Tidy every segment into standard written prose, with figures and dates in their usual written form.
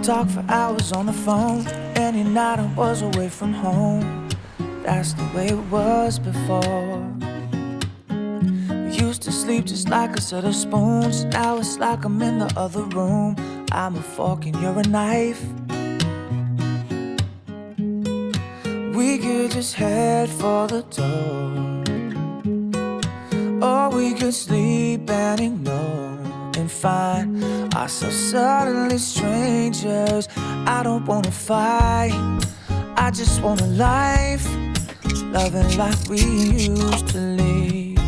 talk for hours on the phone. Any night I was away from home. That's the way it was before. We used to sleep just like a set of spoons. Now it's like I'm in the other room. I'm a fork and you're a knife. We could just head for the door, or we could sleep and ignore and find ourselves suddenly strangers. I don't wanna fight, I just want a life, loving like we used to live.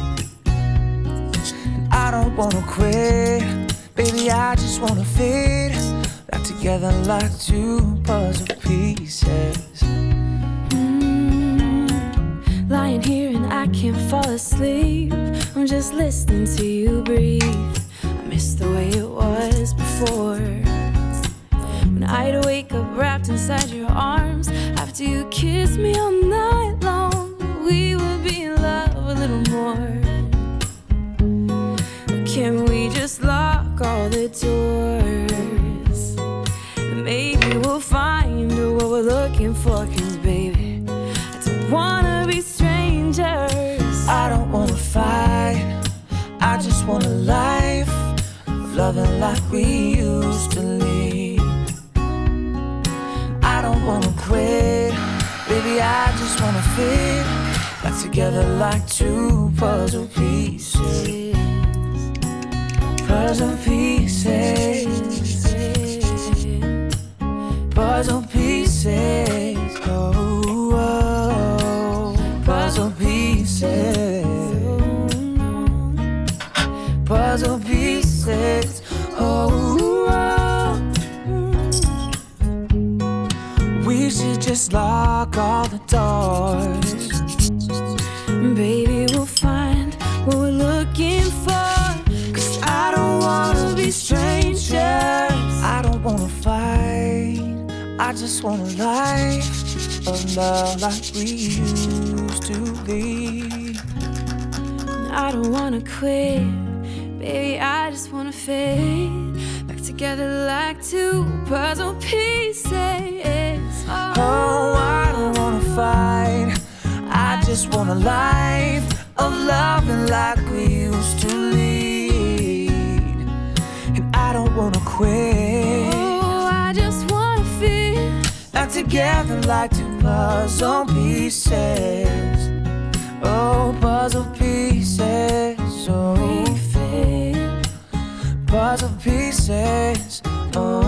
And I don't wanna quit, baby, I just wanna fit back together like two puzzle pieces. Lying here and I can't fall asleep. I'm just listening to you breathe. I miss the way it was before, when I'd wake up wrapped inside your arms after you kissed me all night long. We would be in love a little more. Can we just lock all the doors? Maybe we'll find what we're looking for. 'Cause baby, I don't wanna be strangers. I don't wanna fight, I just want a life, loving like we used to live. I don't wanna quit, baby, I just wanna fit back together like two puzzle pieces. Puzzle pieces, puzzle pieces, oh, oh. Puzzle pieces, puzzle pieces, oh, oh. We should just lock all the doors. Baby, we'll find what we're looking for. 'Cause I don't wanna be strangers. I don't wanna fight, I just want a life of love like we used to live. I don't wanna quit, baby, I just wanna fit back together like two puzzle pieces. Oh, I don't wanna fight, I just want a life of loving like we used to lead. And I don't wanna quit, Oh, I just wanna fit back together like two puzzle pieces. Oh, puzzle pieces, oh, we fit. puzzle pieces, oh.